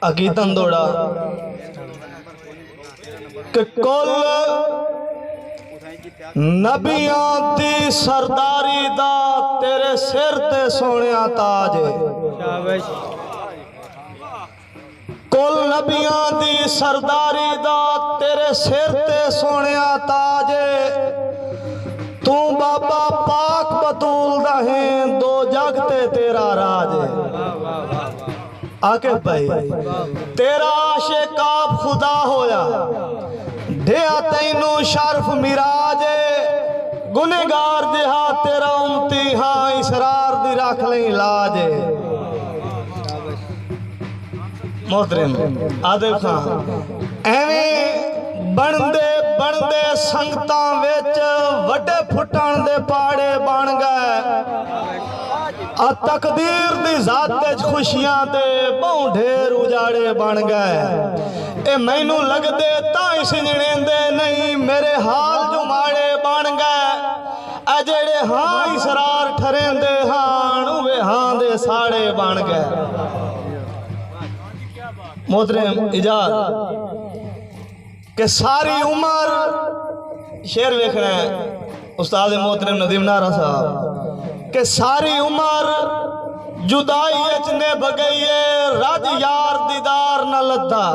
अकीदन दौड़ा कि कुल नबियां दी सरदारी दा तेरे सिर ते सोनिया ताज है। कुल नबियां दी सरदारी दा तेरे सिर ते सोनिया ताज है। तू बाबा पाक बतूल दा है दो जग ते तेरा राज है। आके भाई तेरा आशिकाब खुदा होया ढेया तैनू शर्फ मिराज गुनेगार जिहा तेरा उमती हाँ इसरार दी रख ले लाज। मोहतरम आदिल खान एवें बनदे बनदे संगतां विच वड्डे फुटण दे पाड़े बन गए। आ तकदीर दी जात खुशियां दे बहु ढेर उजाड़े बन गए। ए मैनू लगदे ताई सिजणेंदे नहीं मेरे हाल जुमाड़े बन गए। आ जेड़े हाँ इसरार ठरेंदे हां वे हाँ दे साड़े बन गए। मोहतरम इजाज के सारी उम्र शेर वेखना है उस्ताद मोहतरम नदीम नारा साहब के सारी उम्र जुदाई ने बगईए रज यार दीदार न लद्दा।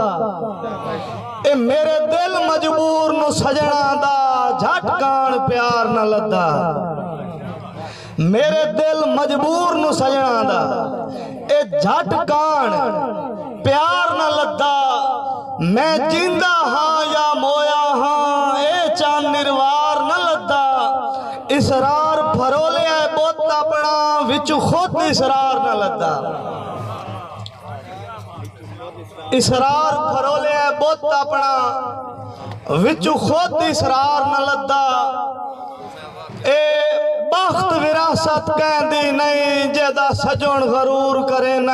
ए मेरे दिल मजबूर नु सजना दा झटकान प्यार न लद्दा। मेरे दिल मजबूर नु सजना दा ए झटकान प्यार न लद्दा। मैं जिंदा हाँ या मोया हाँ ए चांद निर्वार न लद्दा। इसरार फरोलिया बुत अपना विचु खुद इसरार न लद्दा। इसरार फरोलिया बुत अपना विचु खुद इसरार न लद्दा। ए बख्त विरासत कहती नहीं जेदा सजन गरूर करे न।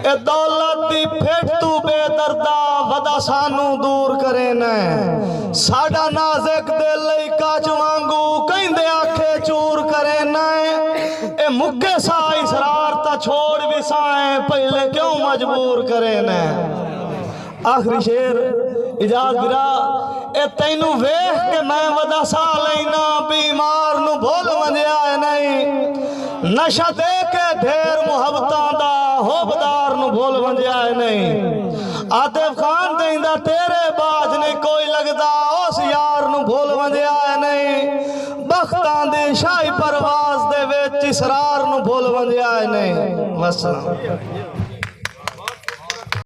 ए दौलत दी फेट तू बेदर्दा वदा सानू दूर करे न। साडा नाज़िक दिल लई काच वांगू कहंदे आखे चूर करे न। ए मुक्के सा इसरार ता छोड़ विसाए पहले क्यों मजबूर करे न। आखिरी शेर इजाज बिरा ए तैनू वेख के मैं वदा सा लेना बीमार नु भूल वंदिया नहीं। नशा दे के ढेर मुहब्बतां दा होबदार नु भूल वंदिया नहीं। आतिफ खान देंदा तेरे बाज नहीं कोई लगदा उस यार नु भूल वंदिया नहीं। बख्तां दी शाही परवाज दे विच इसरार नु भूल वंदिया नहीं। बस